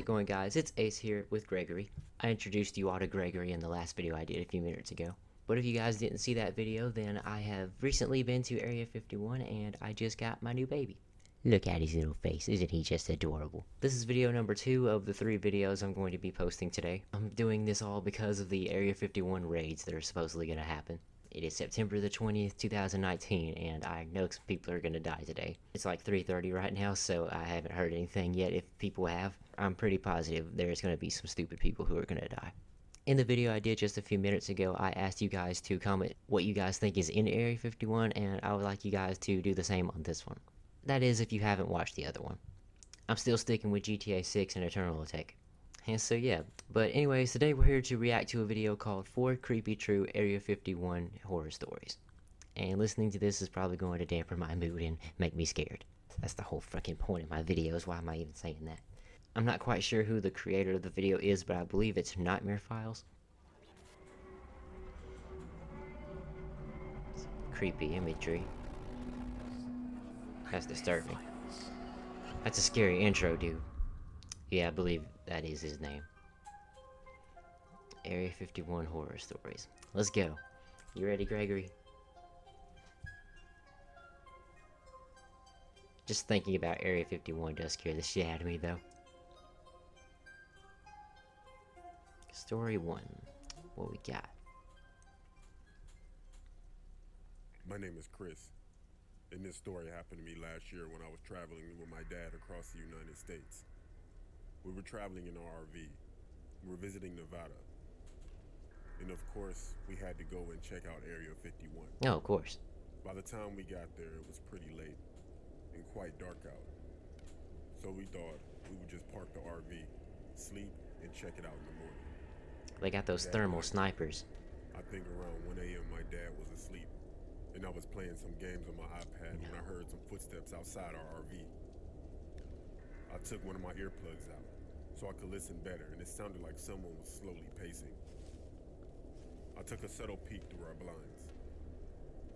going, guys? It's Ace here with Gregory. I introduced you all to Gregory in the last video I did a few minutes ago. But if you guys didn't see that video, then I have recently been to Area 51 and I just got my new baby. Look at his little face, isn't he just adorable? This is video number 2 of the 3 videos I'm going to be posting today. I'm doing this all because of the Area 51 raids that are supposedly going to happen. It is September the 20th, 2019, and I know some people are gonna die today. It's like 3:30 right now, so I haven't heard anything yet. If people have, I'm pretty positive there's gonna be some stupid people who are gonna die. In the video I did just a few minutes ago, I asked you guys to comment what you guys think is in Area 51, and I would like you guys to do the same on this one. That is, if you haven't watched the other one. I'm still sticking with GTA 6 and Eternal Attack. And so yeah, but anyways, today we're here to react to a video called 4 Creepy True Area 51 Horror Stories. And listening to this is probably going to dampen my mood and make me scared. That's the whole fucking point of my videos, why am I even saying that? I'm not quite sure who the creator of the video is, but I believe it's Nightmare Files. Creepy imagery. That's disturbing. That's a scary intro, dude. Yeah, I believe that is his name. Area 51 Horror Stories. Let's go. You ready, Gregory? Just thinking about Area 51 does scare the shit out of me, though. Story 1. What we got? My name is Chris, and this story happened to me last year when I was traveling with my dad across the United States. We were traveling in our RV. We were visiting Nevada. And of course, we had to go and check out Area 51. Oh, of course. By the time we got there, it was pretty late and quite dark out. So we thought we would just park the RV, sleep, and check it out in the morning. They got those thermal snipers. I think around 1 a.m. my dad was asleep, and I was playing some games on my iPad when I heard some footsteps outside our RV. I took one of my earplugs out so I could listen better, and it sounded like someone was slowly pacing. I took a subtle peek through our blinds.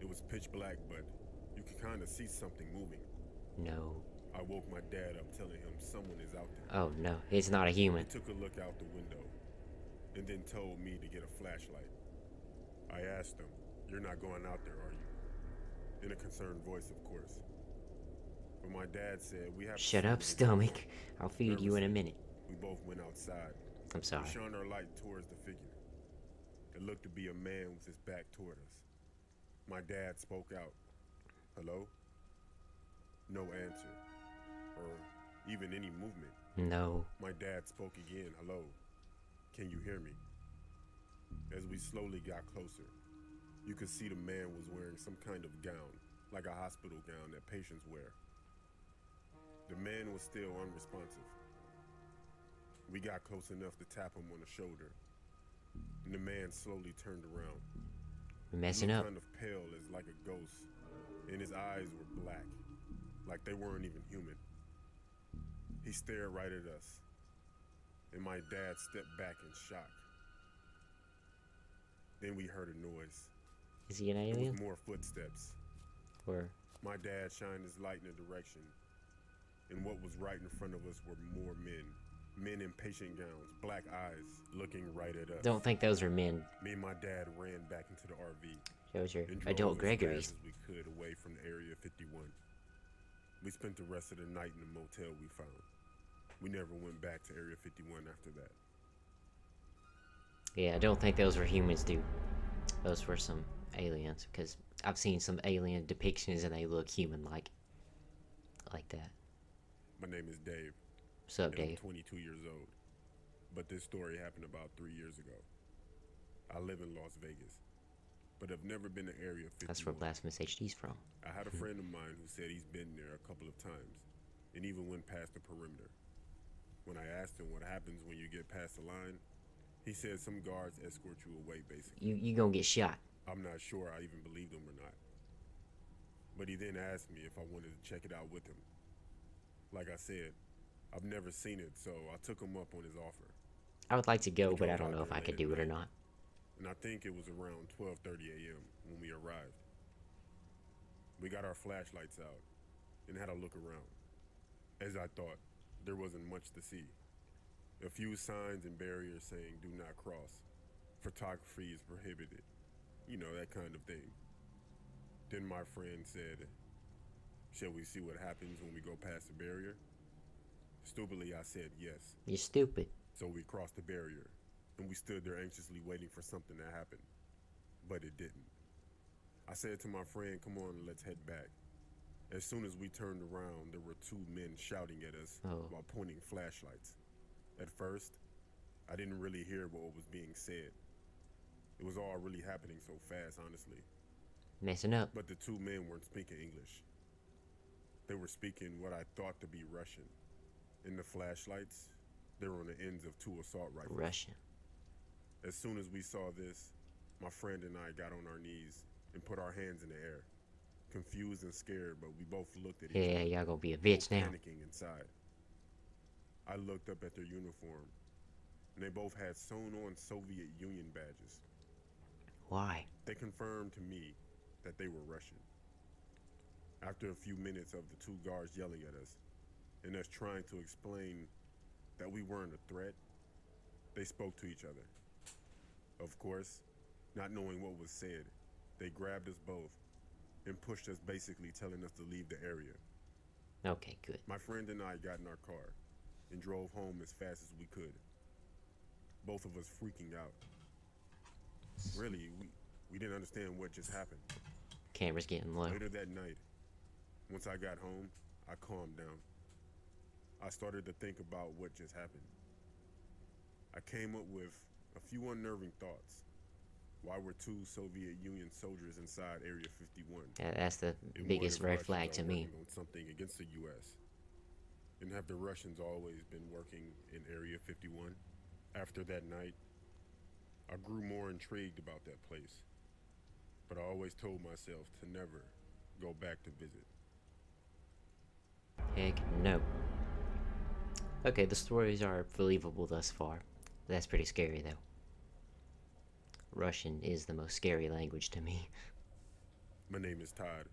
It was pitch black, but you could kind of see something moving. No. I woke my dad up telling him someone is out there. Oh no, it's not a human. He took a look out the window and then told me to get a flashlight. I asked him, "You're not going out there, are you?" In a concerned voice, of course. But my dad said, "We have to Shut see up, what stomach. I'll feed you in a minute. We both went outside. I'm sorry. We shone our light towards the figure. It looked to be a man with his back toward us. My dad spoke out. "Hello?" No answer, or even any movement. No. My dad spoke again. "Hello? Can you hear me?" As we slowly got closer, you could see the man was wearing some kind of gown, like a hospital gown that patients wear. The man was still unresponsive. We got close enough to tap him on the shoulder, and the man slowly turned around. We're messing He up. looked kind of pale as like a ghost, and his eyes were black, like they weren't even human. He stared right at us, and my dad stepped back in shock. Then we heard a noise. Is he an It alien? was more footsteps. Or My dad shined his light in a direction, and what was right in front of us were more men. Men in patient gowns, black eyes, looking right at us. don't think those are men. Me and my dad ran back into the RV Those are and drove adult as Gregories. fast as we could away from Area 51. We spent the rest of the night in the motel we found. We never went back to Area 51 after that. Yeah, I don't think those were humans, dude. Those were some aliens, because I've seen some alien depictions and they look human-like. Like that. My name is Dave. What's up, and I'm Dave? 22 years old. But this story happened about 3 years ago. I live in Las Vegas, but I've never been to Area 51. That's where Blasphemous HD's from. I had a friend of mine who said he's been there a couple of times and even went past the perimeter. When I asked him what happens when you get past the line, he said some guards escort you away, basically. You gonna get shot. I'm not sure I even believed him or not. But he then asked me if I wanted to check it out with him. Like I said, I've never seen it, so I took him up on his offer. I would like to go, We but I drove don't out know if there I could late do at it or night. not. And I think it was around 12:30 a.m. when we arrived. We got our flashlights out and had a look around. As I thought, there wasn't much to see. A few signs and barriers saying do not cross. Photography is prohibited. You know, that kind of thing. Then my friend said, shall we see what happens when we go past the barrier? Stupidly, I said yes. You're stupid. So we crossed the barrier, and we stood there anxiously waiting for something to happen. But it didn't. I said to my friend, come on, let's head back. As soon as we turned around, there were two men shouting at us while pointing flashlights. At first, I didn't really hear what was being said. It was all really happening so fast, honestly. Messing up. But the two men weren't speaking English. They were speaking what I thought to be Russian. In the flashlights, they were on the ends of two assault rifles. Russian. As soon as we saw this, my friend and I got on our knees and put our hands in the air. Confused and scared, but we both looked at each other. Yeah, y'all gonna be a bitch now. Panicking inside. I looked up at their uniform, and they both had sewn-on Soviet Union badges. Why? They confirmed to me that they were Russian. After a few minutes of the two guards yelling at us, and us trying to explain that we weren't a threat, they spoke to each other. Of course, not knowing what was said, they grabbed us both and pushed us, basically telling us to leave the area. Okay, good. My friend and I got in our car and drove home as fast as we could. Both of us freaking out. Really, we didn't understand what just happened. Camera's getting low. Later that night, once I got home, I calmed down. I started to think about what just happened. I came up with a few unnerving thoughts. Why were two Soviet Union soldiers inside Area 51? That's the And biggest what if red flag Russians to are me. working on something against the U.S.? And have the Russians always been working in Area 51? After that night, I grew more intrigued about that place. But I always told myself to never go back to visit. Heck no. Okay, the stories are believable thus far. That's pretty scary though. Russian is the most scary language to me. My name is Todd,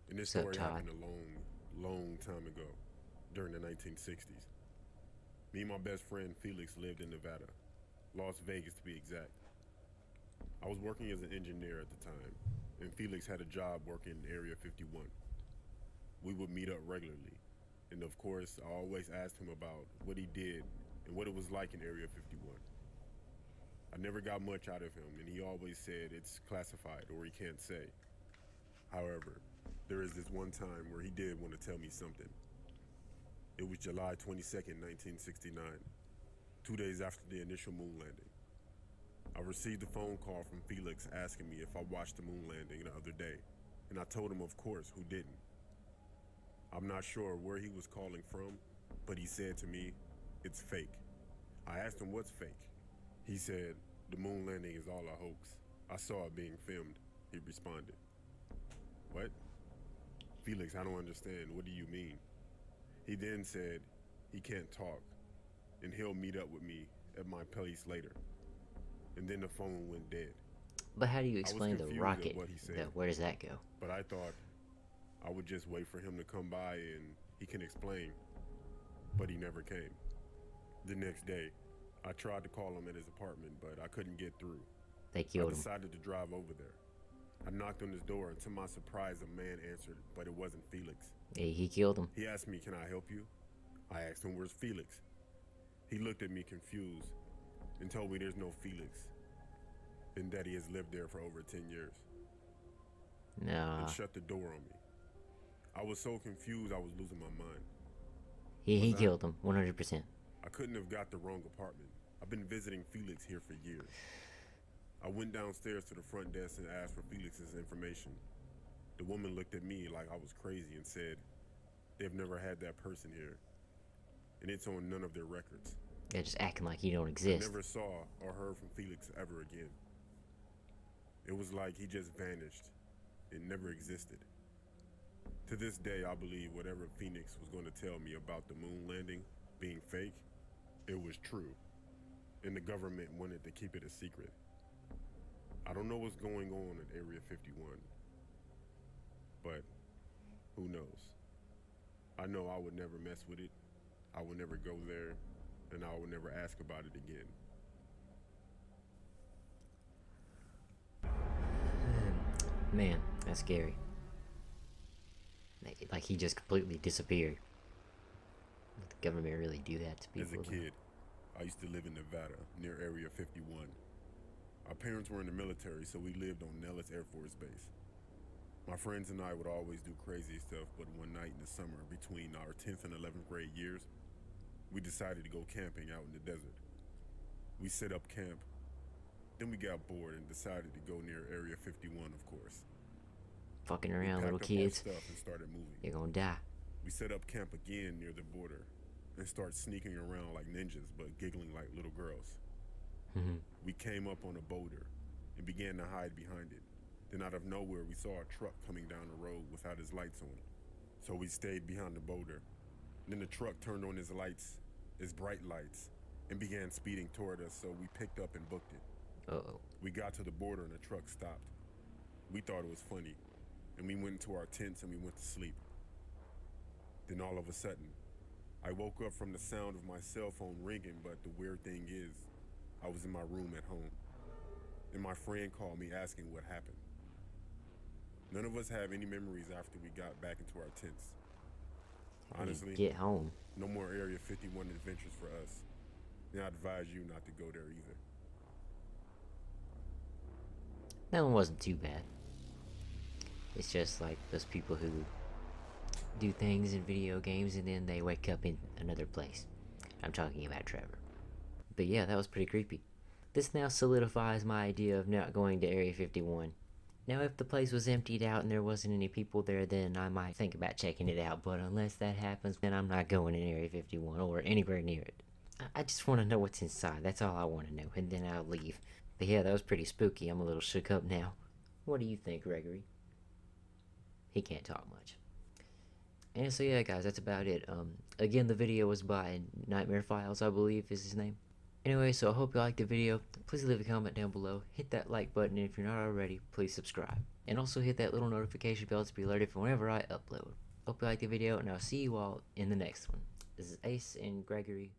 and this Sup, story Todd? happened a long time ago, during the 1960s. Me and my best friend Felix lived in Nevada, Las Vegas to be exact. I was working as an engineer at the time, and Felix had a job working in Area 51. We would meet up regularly, and of course, I always asked him about what he did and what it was like in Area 51. I never got much out of him, and he always said it's classified or he can't say. However, there is this one time where he did want to tell me something. It was July 22nd, 1969, 2 days after the initial moon landing. I received a phone call from Felix asking me if I watched the moon landing the other day, and I told him of course, who didn't. I'm not sure where he was calling from, but he said to me, it's fake. I asked him what's fake. He said, the moon landing is all a hoax. I saw it being filmed, he responded. What? Felix, I don't understand. What do you mean? He then said he can't talk, and he'll meet up with me at my place later. And then the phone went dead. But how do you explain the confused at rocket what he said. though? Where does that go? But I thought I would just wait for him to come by and he can explain. But he never came. The next day, I tried to call him at his apartment, but I couldn't get through. They I killed him. decided to drive over there. I knocked on his door, and to my surprise, a man answered, but it wasn't Felix. Yeah, he killed him. He asked me, can I help you? I asked him, where's Felix? He looked at me confused and told me there's no Felix, and that he has lived there for over 10 years. Nah. And shut the door on me. I was so confused I was losing my mind. He Was I? killed him, 100%. I couldn't have got the wrong apartment. I've been visiting Felix here for years. I went downstairs to the front desk and asked for Felix's information. The woman looked at me like I was crazy and said, they've never had that person here, and it's on none of their records. Yeah, just acting like you don't I exist. never saw or heard from Felix ever again. It was like he just vanished and never existed. To this day, I believe whatever Phoenix was going to tell me about the moon landing being fake, it was true, and the government wanted to keep it a secret. I don't know what's going on at Area 51, but who knows? I know I would never mess with it. I would never go there, and I would never ask about it again. Man, that's scary. Like he just completely disappeared. Would the government really do that to people? As a kid, I used to live in Nevada, near Area 51. Our parents were in the military, so we lived on Nellis Air Force Base. My friends and I would always do crazy stuff, but one night in the summer, between our 10th and 11th grade years, we decided to go camping out in the desert. We set up camp, then we got bored and decided to go near Area 51, of course. Fucking We around, packed little up our kids. stuff and started moving. You're gonna die. We set up camp again near the border and started sneaking around like ninjas, but giggling like little girls. We came up on a boulder and began to hide behind it. Then out of nowhere, we saw a truck coming down the road without his lights on. So we stayed behind the boulder. Then the truck turned on his lights, his bright lights, and began speeding toward us, so we picked up and booked it. Uh-oh. We got to the border and the truck stopped. We thought it was funny, and we went into our tents and we went to sleep. Then all of a sudden, I woke up from the sound of my cell phone ringing, but the weird thing is, I was in my room at home, and my friend called me asking what happened. None of us have any memories after we got back into our tents. Honestly, Get home. no more Area 51 adventures for us. And I advise you not to go there either. That one wasn't too bad. It's just like those people who do things in video games and then they wake up in another place. I'm talking about Trevor. But yeah, that was pretty creepy. This now solidifies my idea of not going to Area 51. Now, if the place was emptied out and there wasn't any people there, then I might think about checking it out. But unless that happens, then I'm not going in Area 51 or anywhere near it. I just want to know what's inside. That's all I want to know. And then I'll leave. But yeah, that was pretty spooky. I'm a little shook up now. What do you think, Gregory? He can't talk much. And so yeah, guys, that's about it. Again, the video was by Nightmare Files, I believe is his name. Anyway, so I hope you liked the video. Please leave a comment down below. Hit that like button, and if you're not already, please subscribe. And also hit that little notification bell to be alerted for whenever I upload. Hope you liked the video, and I'll see you all in the next one. This is Ace and Gregory